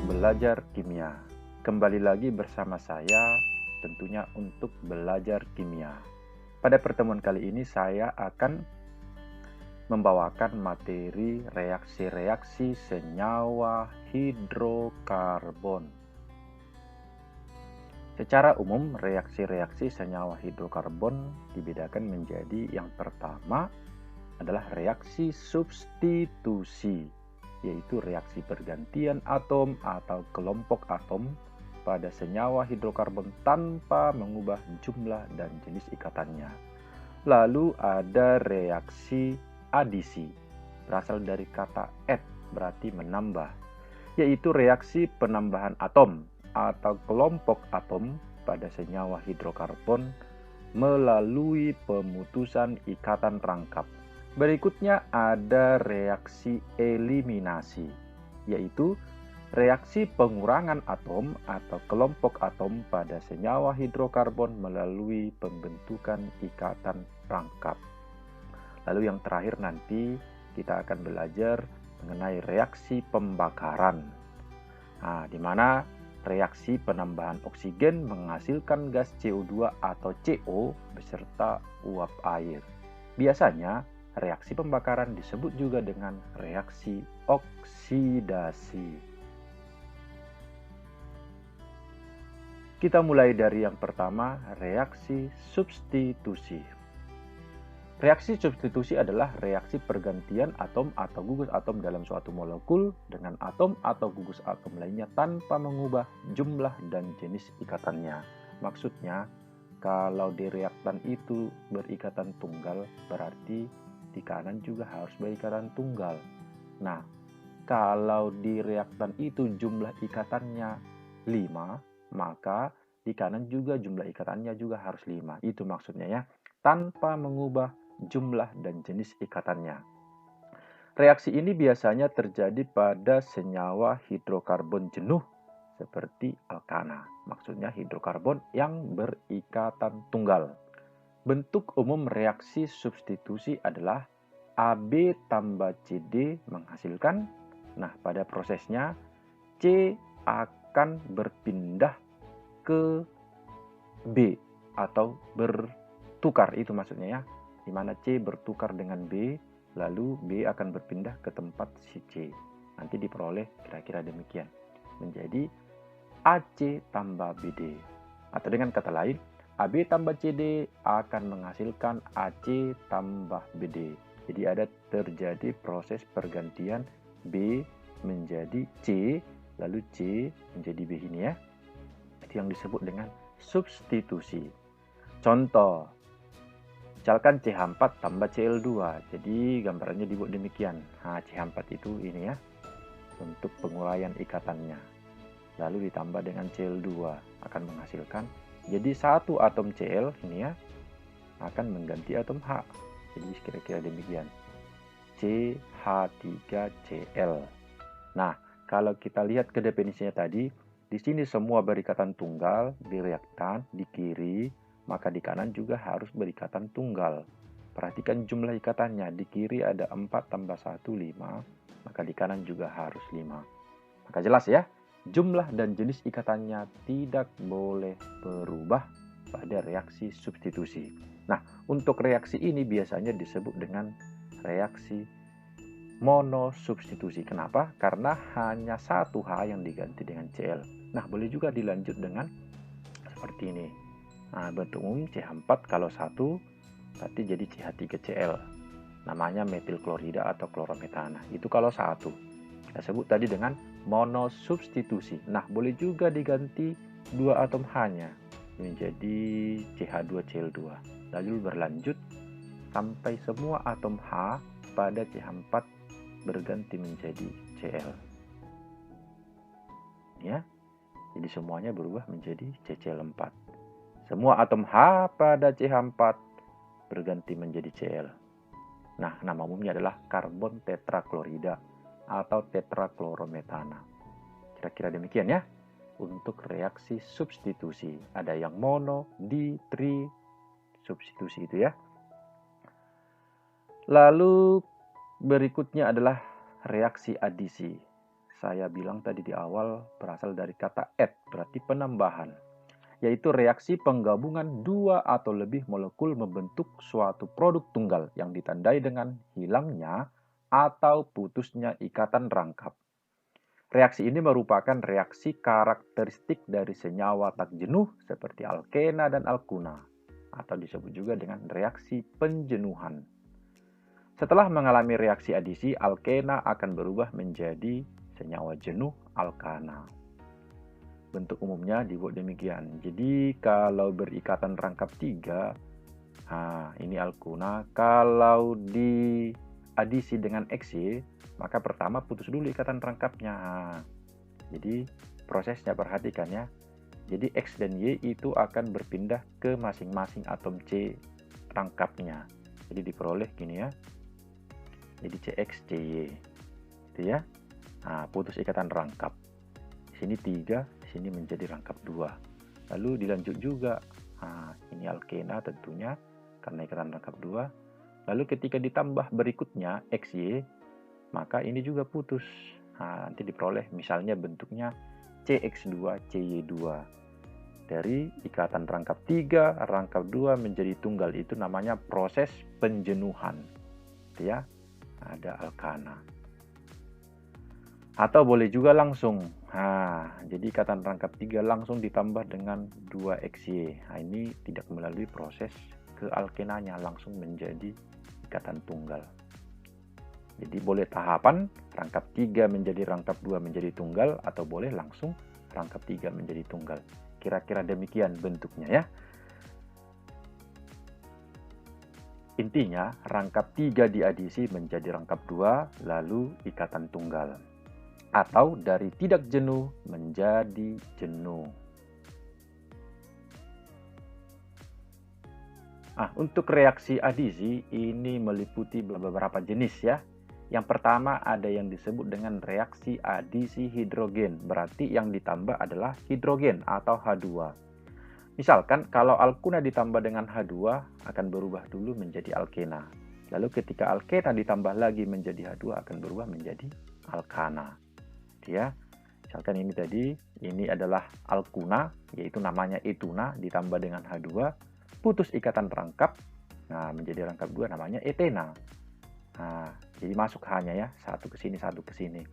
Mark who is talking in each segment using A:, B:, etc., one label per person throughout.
A: belajar kimia. Kembali lagi bersama saya, tentunya untuk belajar kimia. Pada pertemuan kali ini saya akan membawakan materi reaksi-reaksi senyawa hidrokarbon. Secara umum, reaksi-reaksi senyawa hidrokarbon dibedakan menjadi yang pertama adalah reaksi substitusi, yaitu reaksi pergantian atom atau kelompok atom pada senyawa hidrokarbon tanpa mengubah jumlah dan jenis ikatannya. Lalu ada reaksi adisi, berasal dari kata add, berarti menambah, yaitu reaksi penambahan atom atau kelompok atom pada senyawa hidrokarbon melalui pemutusan ikatan rangkap. Berikutnya ada reaksi eliminasi, yaitu reaksi pengurangan atom atau kelompok atom pada senyawa hidrokarbon melalui pembentukan ikatan rangkap. Lalu yang terakhir nanti kita akan belajar mengenai reaksi pembakaran. Di mana reaksi penambahan oksigen menghasilkan gas CO2 atau CO beserta uap air. Biasanya reaksi pembakaran disebut juga dengan reaksi oksidasi. Kita mulai dari yang pertama, reaksi substitusi. Reaksi substitusi adalah reaksi pergantian atom atau gugus atom dalam suatu molekul dengan atom atau gugus atom lainnya tanpa mengubah jumlah dan jenis ikatannya. Maksudnya, kalau di reaktan itu berikatan tunggal, berarti di kanan juga harus berikatan tunggal. Nah, kalau di reaktan itu jumlah ikatannya 5, maka di kanan juga jumlah ikatannya juga harus 5. Itu maksudnya ya, tanpa mengubah jumlah dan jenis ikatannya. Reaksi ini biasanya terjadi pada senyawa hidrokarbon jenuh seperti alkana. Maksudnya hidrokarbon yang berikatan tunggal. Bentuk umum reaksi substitusi adalah AB tambah CD menghasilkan. Nah, pada prosesnya C akan berpindah ke B atau bertukar, itu maksudnya ya, di mana C bertukar dengan B, lalu B akan berpindah ke tempat si C. Nanti diperoleh kira-kira demikian, menjadi AC tambah BD. Atau dengan kata lain, AB tambah CD akan menghasilkan AC tambah BD. Jadi ada terjadi proses pergantian B menjadi C, lalu C menjadi B ini ya. Itu yang disebut dengan substitusi. Contoh, misalkan CH4 tambah Cl2, jadi gambarannya dibuat demikian. CH4 itu ini ya, untuk penguraian ikatannya. Lalu ditambah dengan Cl2 akan menghasilkan, jadi satu atom Cl ini ya, akan mengganti atom H. Jadi kira-kira demikian, CH3Cl. Nah, kalau kita lihat ke definisinya tadi, di sini semua berikatan tunggal di reaktan di kiri, maka di kanan juga harus berikatan tunggal. Perhatikan jumlah ikatannya, di kiri ada 4 tambah 1, 5, maka di kanan juga harus 5. Maka jelas ya, jumlah dan jenis ikatannya tidak boleh berubah pada reaksi substitusi. Nah, untuk reaksi ini biasanya disebut dengan reaksi monosubstitusi. Kenapa? Karena hanya satu H yang diganti dengan Cl. Nah, boleh juga dilanjut dengan seperti ini. Nah, bentuk umum CH4 kalau 1 berarti jadi CH3Cl. Namanya metil klorida atau klorometana. Itu kalau 1. Kita sebut tadi dengan monosubstitusi. Nah, boleh juga diganti 2 atom H-nya menjadi CH2Cl2. Lalu berlanjut sampai semua atom H pada CH4 berganti menjadi Cl. Ya. Jadi semuanya berubah menjadi CCl4. Semua atom H pada CH4 berganti menjadi Cl. Nah, nama umumnya adalah karbon tetraklorida atau tetraklorometana. Kira-kira demikian ya untuk reaksi substitusi. Ada yang mono, di, tri, substitusi itu ya. Lalu berikutnya adalah reaksi adisi. saya bilang tadi di awal berasal dari kata add, berarti penambahan, yaitu reaksi penggabungan dua atau lebih molekul membentuk suatu produk tunggal yang ditandai dengan hilangnya atau putusnya ikatan rangkap. Reaksi ini merupakan reaksi karakteristik dari senyawa tak jenuh seperti alkena dan alkuna, atau disebut juga dengan reaksi penjenuhan. Setelah mengalami reaksi adisi, alkena akan berubah menjadi senyawa jenuh alkana. Bentuk umumnya dibuat demikian. Jadi kalau berikatan rangkap 3, ini alkuna. Kalau diadisi dengan XY, maka pertama putus dulu ikatan rangkapnya. Jadi prosesnya perhatikan ya. Jadi X dan Y itu akan berpindah ke masing-masing atom C rangkapnya. Jadi diperoleh gini ya. Jadi CX, CY. Itu ya. Nah, putus ikatan rangkap. Di sini 3, di sini menjadi rangkap 2. Lalu dilanjut juga. Nah, ini alkena tentunya karena ikatan rangkap 2. Lalu ketika ditambah berikutnya XY, maka ini juga putus. Nah, nanti diperoleh misalnya bentuknya CX2, CY2. Dari ikatan rangkap 3, rangkap 2 menjadi tunggal, itu namanya proses penjenuhan. Itu ya. Ada alkana. Atau boleh juga langsung. Jadi ikatan rangkap 3 langsung ditambah dengan 2XY. Nah, ini tidak melalui proses kealkenanya, langsung menjadi ikatan tunggal. Jadi boleh tahapan rangkap 3 menjadi rangkap 2 menjadi tunggal, atau boleh langsung rangkap 3 menjadi tunggal. Kira-kira demikian bentuknya ya. Intinya, rangkap 3 diadisi menjadi rangkap 2, lalu ikatan tunggal. Atau dari tidak jenuh menjadi jenuh. Untuk reaksi adisi, ini meliputi beberapa jenis ya. Yang pertama ada yang disebut dengan reaksi adisi hidrogen. Berarti yang ditambah adalah hidrogen atau H2. Misalkan kalau alkuna ditambah dengan H2 akan berubah dulu menjadi alkena. Lalu ketika alkena ditambah lagi menjadi H2 akan berubah menjadi alkana. Ya. Misalkan ini tadi, ini adalah alkuna, yaitu namanya etuna ditambah dengan H2, putus ikatan rangkap. Nah, menjadi rangkap 2 namanya etena. Nah, jadi masuk H-nya ya, satu ke sini, satu ke sini.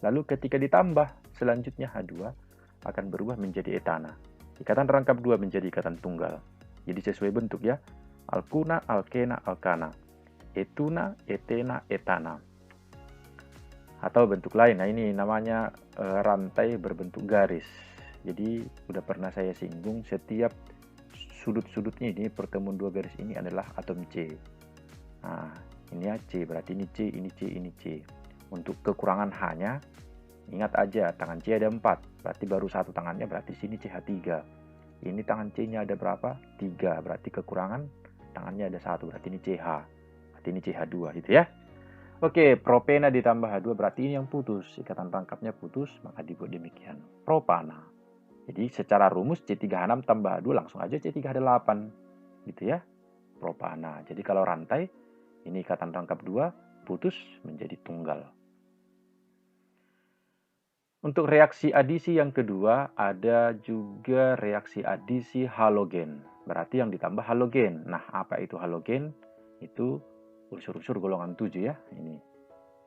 A: Lalu ketika ditambah selanjutnya H2 akan berubah menjadi etana. Ikatan rangkap 2 menjadi ikatan tunggal. Jadi sesuai bentuk ya. Alkuna, alkena, alkana. Etuna, etena, etana. Atau bentuk lain. Nah, ini namanya rantai berbentuk garis. Jadi udah pernah saya singgung, setiap sudut-sudutnya ini, pertemuan dua garis ini adalah atom C. Nah, ini ya C, berarti ini C, ini C, ini C. Untuk kekurangan H-nya, ingat aja, tangan C ada 4, berarti baru satu tangannya, berarti sini CH3. Ini tangan C-nya ada berapa? 3, berarti kekurangan tangannya ada 1, berarti ini CH. Berarti ini CH2 gitu ya. Oke, propena ditambah H2 berarti ini yang putus, ikatan rangkapnya putus, maka dibuat demikian. Propana. Jadi secara rumus C3H6 tambah H2 langsung aja C3H8. Gitu ya. Propana. Jadi kalau rantai, ini ikatan rangkap 2, putus menjadi tunggal. Untuk reaksi adisi yang kedua, ada juga reaksi adisi halogen. Berarti yang ditambah halogen. Nah, apa itu halogen? Itu unsur-unsur golongan 7 ya. Ini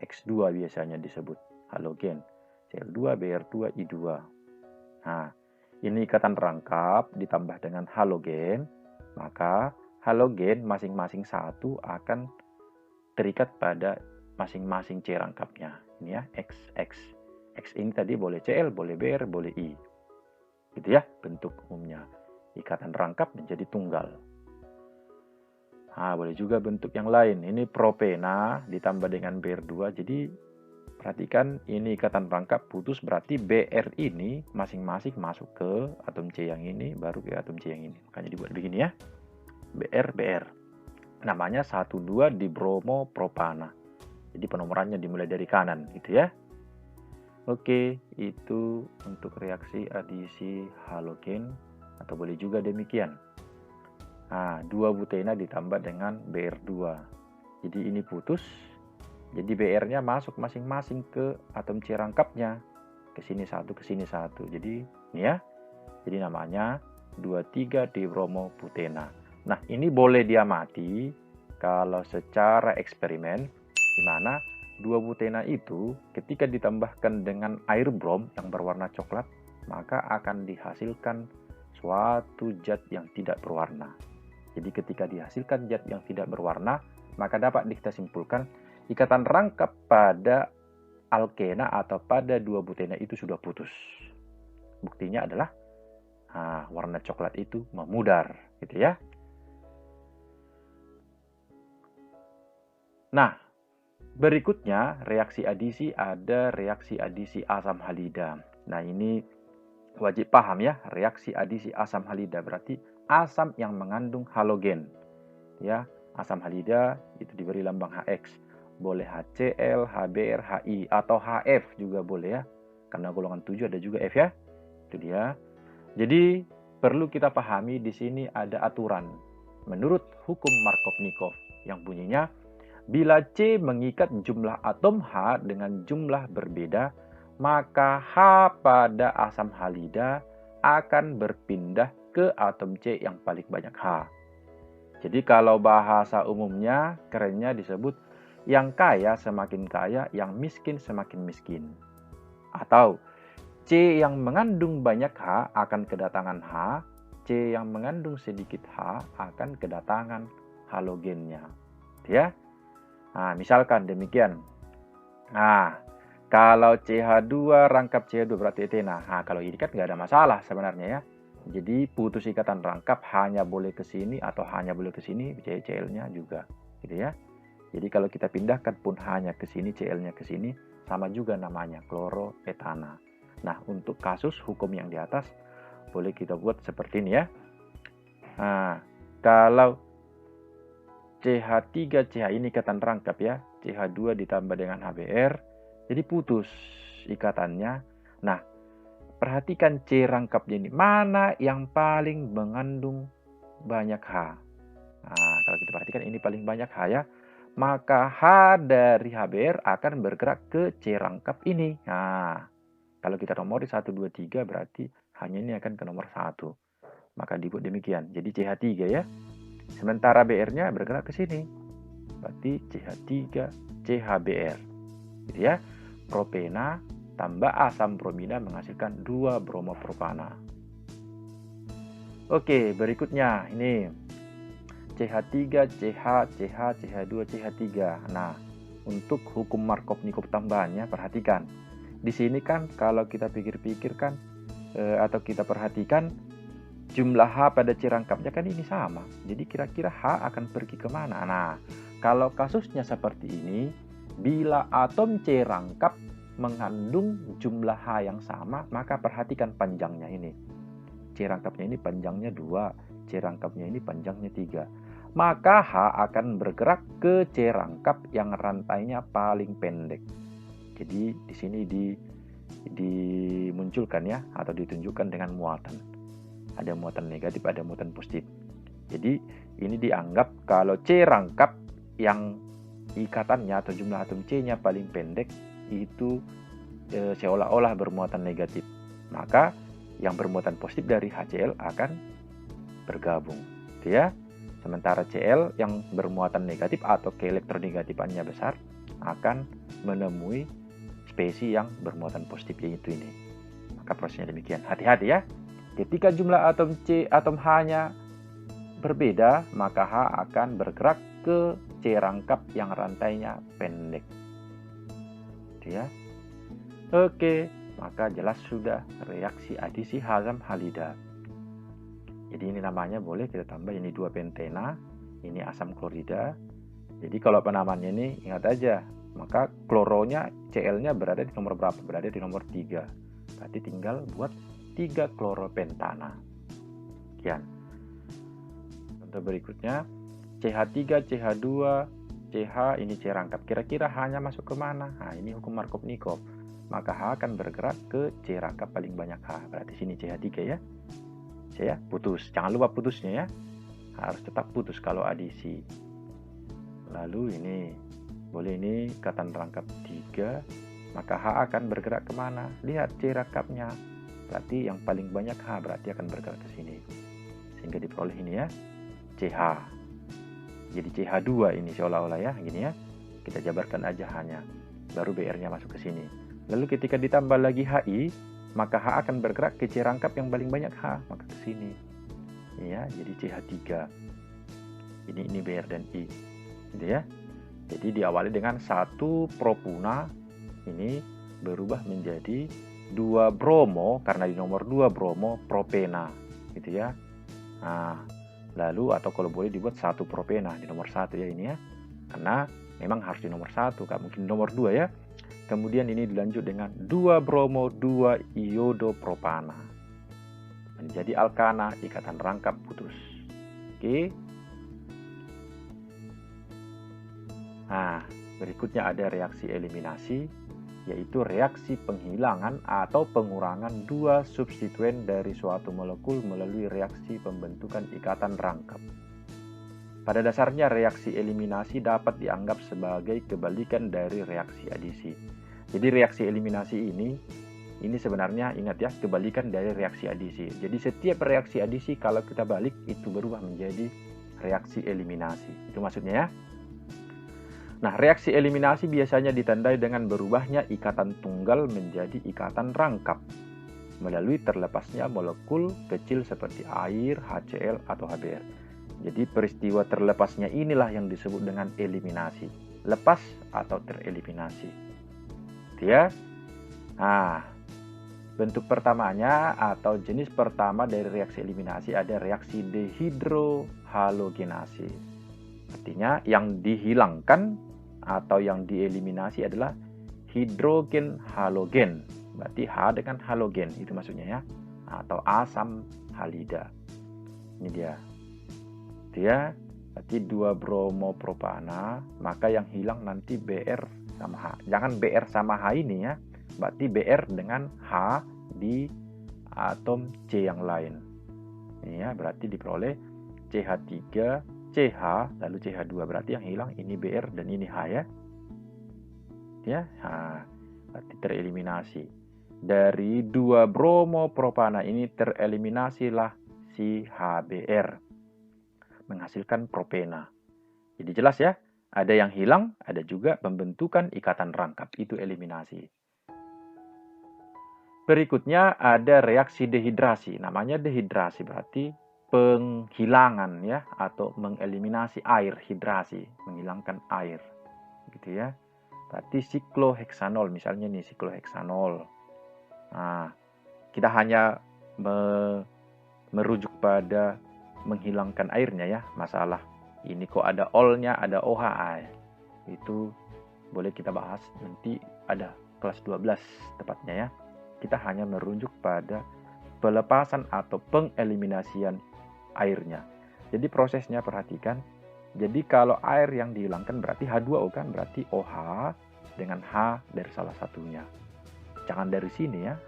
A: X2 biasanya disebut halogen. Cl2, Br2, I2. Nah, ini ikatan rangkap ditambah dengan halogen. Maka halogen masing-masing satu akan terikat pada masing-masing C rangkapnya. Ini ya, X, X. X ini tadi boleh Cl, boleh Br, boleh I. Gitu ya, bentuk umumnya. Ikatan rangkap menjadi tunggal. Nah, boleh juga bentuk yang lain. Ini propena ditambah dengan Br2. Jadi, perhatikan ini ikatan rangkap putus, berarti Br ini masing-masing masuk ke atom C yang ini, baru ke atom C yang ini. Makanya dibuat begini ya. Br, Br. Namanya 1,2 dibromopropana. Jadi penomorannya dimulai dari kanan, gitu ya. Oke, itu untuk reaksi adisi halogen, atau boleh juga demikian. Nah, 2 butena ditambah dengan Br2. Jadi ini putus, Jadi BR-nya masuk masing-masing ke atom C rangkapnya. Ke sini satu, ke sini satu. Jadi ini ya. Jadi namanya 23-dibromobutena. Nah, ini boleh diamati kalau secara eksperimen, di mana 2 butena itu ketika ditambahkan dengan air brom yang berwarna coklat, maka akan dihasilkan suatu zat yang tidak berwarna. Jadi ketika dihasilkan zat yang tidak berwarna, maka dapat kita simpulkan ikatan rangkap pada alkena atau pada 2 butena itu sudah putus. Buktinya adalah warna coklat itu memudar, gitu ya. Nah, berikutnya reaksi adisi ada reaksi adisi asam halida. Nah, ini wajib paham ya, reaksi adisi asam halida berarti asam yang mengandung halogen. Ya, asam halida itu diberi lambang HX. Boleh HCl, HBr, HI atau HF juga boleh ya. Karena golongan 7 ada juga F ya. Itu dia. Jadi perlu kita pahami di sini ada aturan menurut hukum Markovnikov yang bunyinya bila C mengikat jumlah atom H dengan jumlah berbeda, maka H pada asam halida akan berpindah ke atom C yang paling banyak H. Jadi kalau bahasa umumnya kerennya disebut yang kaya semakin kaya, yang miskin semakin miskin. Atau C yang mengandung banyak H akan kedatangan H, C yang mengandung sedikit H akan kedatangan halogennya. Ya. Nah, misalkan demikian. Nah, kalau CH2 rangkap CH2 berarti etena. Nah, kalau ini kan nggak ada masalah sebenarnya ya. Jadi putus ikatan rangkap hanya boleh ke sini atau hanya boleh ke sini, CL-nya juga, gitu ya. Jadi kalau kita pindahkan pun hanya ke sini, CL-nya ke sini, sama juga namanya kloroetana. Nah, untuk kasus hukum yang di atas, boleh kita buat seperti ini ya. Nah, kalau CH3, CH ini ikatan rangkap ya, CH2 ditambah dengan HBr, jadi putus ikatannya. Nah, perhatikan C rangkapnya ini, mana yang paling mengandung banyak H. Nah, kalau kita perhatikan ini paling banyak H ya, maka H dari HBr akan bergerak ke C rangkap ini. Nah, kalau kita nomori 1, 2, 3 berarti hanya ini akan ke nomor 1. Maka dibuat demikian. Jadi CH3 ya. Sementara BR-nya bergerak ke sini. Berarti CH3 CHBr. Gitu ya. Propena tambah asam bromida menghasilkan 2 bromopropana. Oke, berikutnya ini CH3, CH, CH, CH2, CH3. Nah, untuk hukum Markovnikov tambahannya perhatikan. Di sini kan kalau kita pikir-pikir kan atau kita perhatikan jumlah H pada C rangkapnya kan ini sama. Jadi kira-kira H akan pergi kemana? Nah, kalau kasusnya seperti ini, bila atom C rangkap mengandung jumlah H yang sama, maka perhatikan panjangnya ini. C rangkapnya ini panjangnya 2, C rangkapnya ini panjangnya 3. Maka H akan bergerak ke C rangkap yang rantainya paling pendek. Jadi di sini dimunculkan ya atau ditunjukkan dengan muatan. Ada muatan negatif, ada muatan positif. Jadi ini dianggap kalau C rangkap yang ikatannya atau jumlah atom C-nya paling pendek itu seolah-olah bermuatan negatif. Maka yang bermuatan positif dari HCl akan bergabung, gitu ya. Sementara Cl yang bermuatan negatif atau keelektronegatifannya besar akan menemui spesies yang bermuatan positif yaitu ini. Maka prosesnya demikian. Hati-hati ya. Ketika jumlah atom C, atom H-nya berbeda, maka H akan bergerak ke C rangkap yang rantainya pendek. Gitu ya. Oke, maka jelas sudah reaksi adisi asam halida. Jadi ini namanya boleh kita tambah ini 2 pentena, ini asam klorida. Jadi kalau penamannya ini ingat aja, maka kloronya Cl-nya berada di nomor berapa? Berada di nomor 3. Berarti tinggal buat 3 kloropentana. Sekian. Contoh berikutnya, CH3, CH2, CH ini C rangkap. Kira-kira H-nya masuk ke mana? Nah, ini hukum Markovnikov. Maka H akan bergerak ke C rangkap paling banyak H. Berarti sini CH3 ya. C ya, putus. Jangan lupa putusnya ya. Harus tetap putus kalau adisi. Lalu ini Boleh ini ikatan rangkap 3, maka H akan bergerak kemana? Lihat C rangkapnya. Berarti yang paling banyak H berarti akan bergerak ke sini. Sehingga diperoleh ini ya, CH. Jadi CH2 ini seolah-olah ya, gini ya. Kita jabarkan aja H-nya. Baru BR-nya masuk ke sini. Lalu ketika ditambah lagi HI, maka H akan bergerak ke C rangkap yang paling banyak H, maka ke sini. Ya, jadi CH3. Ini BR dan I. Gitu ya. Jadi diawali dengan 1 propuna, ini berubah menjadi 2 bromo, karena di nomor 2 bromo propena. Gitu ya. Nah, lalu atau kalau boleh dibuat 1 propena di nomor 1 ya ini ya. Karena memang harus di nomor 1, nggak mungkin nomor 2 ya. Kemudian ini dilanjut dengan 2 bromo 2 iodo propana. Menjadi alkana, ikatan rangkap putus. Oke. Nah, berikutnya ada reaksi eliminasi, yaitu reaksi penghilangan atau pengurangan 2 substituen dari suatu molekul melalui reaksi pembentukan ikatan rangkap. Pada dasarnya reaksi eliminasi dapat dianggap sebagai kebalikan dari reaksi adisi. Jadi reaksi eliminasi ini sebenarnya ingat ya, kebalikan dari reaksi adisi. Jadi setiap reaksi adisi kalau kita balik itu berubah menjadi reaksi eliminasi. Itu maksudnya ya. Nah, reaksi eliminasi biasanya ditandai dengan berubahnya ikatan tunggal menjadi ikatan rangkap melalui terlepasnya molekul kecil seperti air, HCl, atau HBr. Jadi peristiwa terlepasnya inilah yang disebut dengan eliminasi. Lepas atau tereliminasi. Ya. Nah, bentuk pertamanya atau jenis pertama dari reaksi eliminasi ada reaksi dehidrohalogenasi. Artinya yang dihilangkan atau yang dieliminasi adalah hidrogen halogen. Berarti H dengan halogen, itu maksudnya ya. Atau asam halida. Ini dia. Dia berarti 2 bromopropana, maka yang hilang nanti Br sama H. Jangan Br sama H ini ya. Berarti Br dengan H di atom C yang lain. Ini ya, berarti diperoleh CH3 CH, lalu CH2, berarti yang hilang ini Br dan ini H ya. Ya, berarti tereliminasi. Dari 2 bromopropana ini tereliminasilah si HBr, menghasilkan propena. Jadi jelas ya, ada yang hilang, ada juga pembentukan ikatan rangkap, itu eliminasi. Berikutnya ada reaksi dehidrasi. Namanya dehidrasi berarti penghilangan ya, atau mengeliminasi air, hidrasi, menghilangkan air gitu ya. Berarti sikloheksanol, misalnya nih sikloheksanol. Nah, kita hanya merujuk pada menghilangkan airnya ya, masalah ini kok ada ol-nya, ada OH. Itu boleh kita bahas nanti, ada kelas 12 tepatnya ya. Kita hanya merujuk pada pelepasan atau pengeliminasian airnya. Jadi prosesnya perhatikan. Jadi kalau air yang dihilangkan berarti H2O kan, berarti OH dengan H dari salah satunya. Jangan dari sini ya.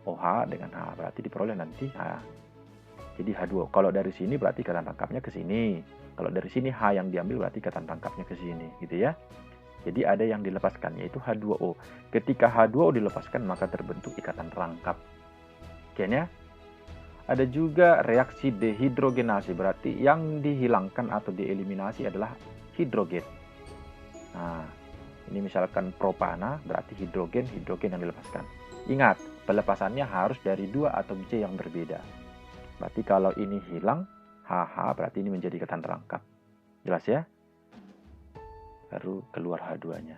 A: OH dengan H berarti diperoleh nanti H. Jadi H2O. Kalau dari sini berarti ikatan rangkapnya ke sini. Kalau dari sini H yang diambil berarti ikatan rangkapnya ke sini, gitu ya. Jadi ada yang dilepaskan yaitu H2O. Ketika H2O dilepaskan maka terbentuk ikatan rangkap. Oke ya. Ada juga reaksi dehidrogenasi, berarti yang dihilangkan atau dieliminasi adalah hidrogen. Nah, ini misalkan propana, berarti hidrogen yang dilepaskan. Ingat, pelepasannya harus dari 2 atom C yang berbeda. Berarti kalau ini hilang, HH berarti ini menjadi ikatan rangkap. Jelas ya? Baru keluar H2-nya.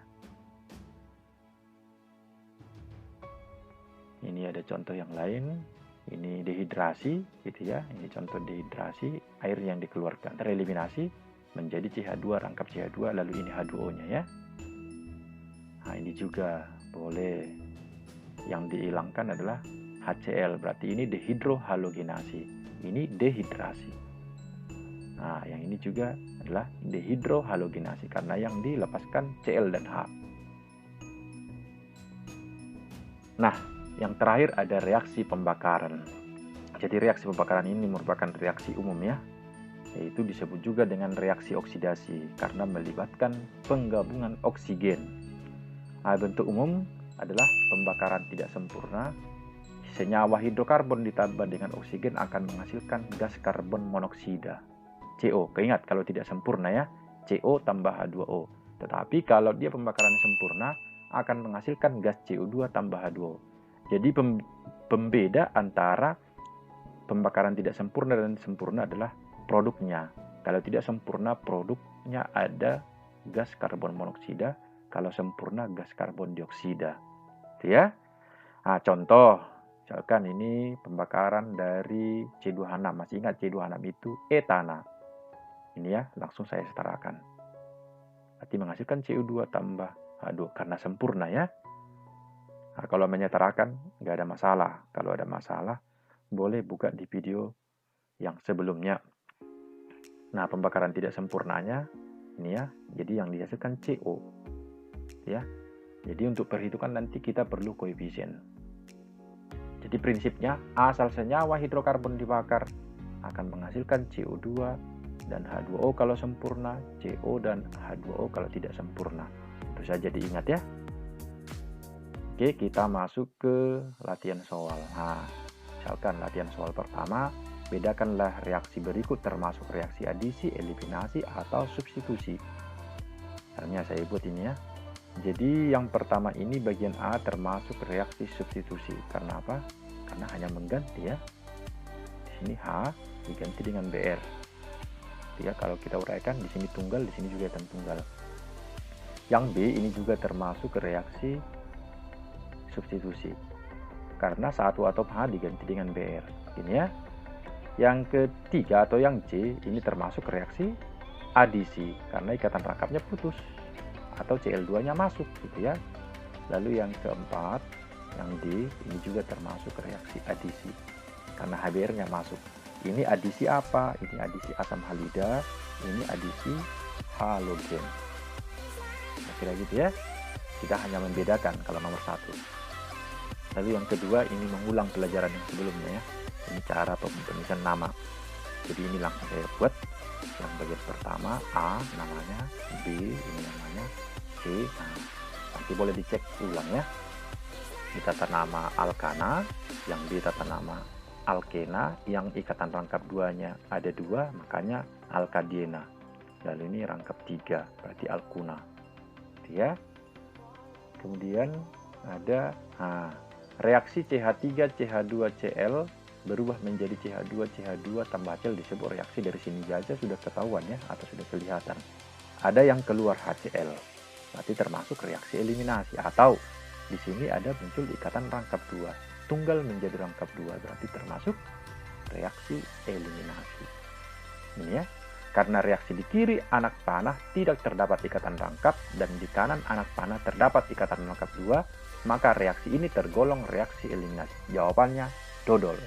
A: Ini ada contoh yang lain. Ini dehidrasi gitu ya, ini contoh dehidrasi, air yang dikeluarkan tereliminasi menjadi CH2, rangkap CH2, lalu ini H2O-nya ya. Nah ini juga boleh, yang dihilangkan adalah HCl, berarti ini dehidrohalogenasi, ini dehidrasi. Nah yang ini juga adalah dehidrohalogenasi karena yang dilepaskan Cl dan H. Nah, yang terakhir ada reaksi pembakaran. Jadi reaksi pembakaran ini merupakan reaksi umum ya. yaitu disebut juga dengan reaksi oksidasi karena melibatkan penggabungan oksigen. Bentuk umum adalah pembakaran tidak sempurna. Senyawa hidrokarbon ditambah dengan oksigen akan menghasilkan gas karbon monoksida, CO. Keingat kalau tidak sempurna ya, CO tambah H2O. Tetapi kalau dia pembakaran sempurna akan menghasilkan gas CO2 tambah H2O. Jadi pembeda antara pembakaran tidak sempurna dan sempurna adalah produknya. Kalau tidak sempurna produknya ada gas karbon monoksida, kalau sempurna gas karbon dioksida. Itu ya. Contoh, misalkan ini pembakaran dari C2H6. Masih ingat C2H6 itu etana. Ini ya, langsung saya setarakan. Berarti menghasilkan CO2 tambah H2 karena sempurna ya. Kalau menyetarakan nggak ada masalah. Kalau ada masalah boleh buka di video yang sebelumnya. Nah, pembakaran tidak sempurnanya ini ya. Jadi yang dihasilkan CO. Ya. Jadi untuk perhitungan nanti kita perlu koefisien. Jadi prinsipnya asal senyawa hidrokarbon dibakar akan menghasilkan CO2 dan H2O kalau sempurna, CO dan H2O kalau tidak sempurna. Itu saja diingat ya. Oke, kita masuk ke latihan soal. Nah, misalkan latihan soal pertama, bedakanlah reaksi berikut termasuk reaksi adisi, eliminasi, atau substitusi. Misalnya saya buat ini ya. Jadi yang pertama ini bagian A termasuk reaksi substitusi. Karena apa? Karena hanya mengganti ya. Di sini H diganti dengan Br. Ya, kalau kita uraikan di sini tunggal, di sini juga tunggal. Yang B ini juga termasuk reaksi substitusi. Karena satu atom H diganti dengan Br. Ini ya. Yang ketiga atau yang C ini termasuk reaksi adisi karena ikatan rangkapnya putus atau Cl2-nya masuk gitu ya. Lalu yang keempat, yang D ini juga termasuk reaksi adisi karena HBr-nya masuk. Ini adisi apa? Ini adisi asam halida, ini adisi halogen. Kira-kira gitu ya. Kita hanya membedakan kalau nomor satu. Lalu yang kedua ini mengulang pelajaran yang sebelumnya ya. Ini cara penulisan nama. Jadi ini langsung saya buat. Yang bagian pertama A namanya, B ini namanya, C. Nah, nanti boleh dicek ulang ya. Di tata nama alkana, yang di tata nama alkena, yang ikatan rangkap duanya ada dua, makanya alkadiena. Lalu ini rangkap tiga, berarti alkuna. Ya. Kemudian ada reaksi CH3 CH2 Cl berubah menjadi CH2 CH2 tambah Cl disebut reaksi. Dari sini saja sudah ketahuan ya, atau sudah kelihatan. Ada yang keluar HCl, berarti termasuk reaksi eliminasi. Atau di sini ada muncul ikatan rangkap dua, tunggal menjadi rangkap dua, berarti termasuk reaksi eliminasi. Ini ya. Karena reaksi di kiri anak panah tidak terdapat ikatan rangkap dan di kanan anak panah terdapat ikatan rangkap dua, maka reaksi ini tergolong reaksi eliminasi. Jawabannya dodol.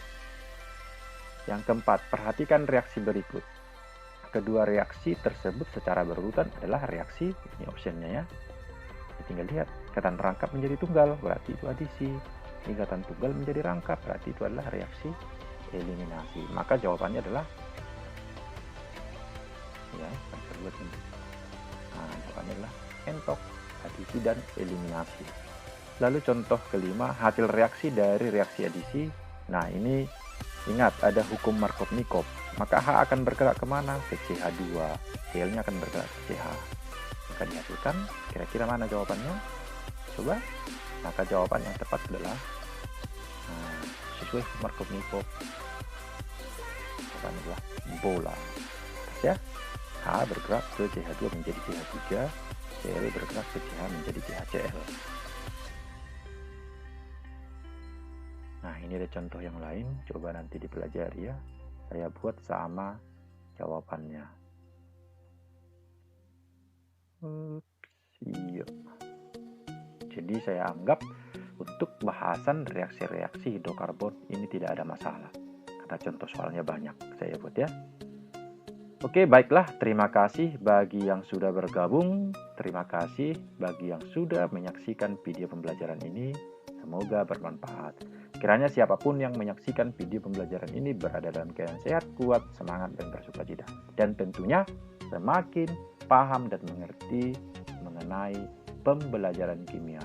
A: Yang keempat, perhatikan reaksi berikut. Kedua reaksi tersebut secara berurutan adalah reaksi, ini optionnya ya. Tinggal lihat, ikatan rangkap menjadi tunggal, berarti itu adisi. Ikatan tunggal menjadi rangkap, berarti itu adalah reaksi eliminasi. Maka jawabannya adalah ya, buat ini. Jawabannya adalah entok, adisi dan eliminasi. Lalu contoh kelima, hasil reaksi dari reaksi adisi. Nah ini ingat ada hukum Markovnikov, maka H akan bergerak kemana? Ke CH2, Cl-nya akan bergerak ke CH, maka dihasilkan kira-kira mana jawabannya? Coba, maka jawaban yang tepat adalah sesuai Markovnikov, jawabannya adalah bola ya. H bergerak ke CH2 menjadi CH3, Cl bergerak ke CH menjadi CHCl. Nah ini ada contoh yang lain, coba nanti dipelajari ya. Saya buat sama jawabannya. Iya. Jadi saya anggap untuk bahasan reaksi-reaksi hidrokarbon ini tidak ada masalah karena contoh soalnya banyak saya buat ya. Oke, baiklah. Terima kasih bagi yang sudah bergabung. Terima kasih bagi yang sudah menyaksikan video pembelajaran ini. Semoga bermanfaat. Kiranya siapapun yang menyaksikan video pembelajaran ini berada dalam keadaan sehat, kuat, semangat, dan bersukacita. Dan tentunya semakin paham dan mengerti mengenai pembelajaran kimia.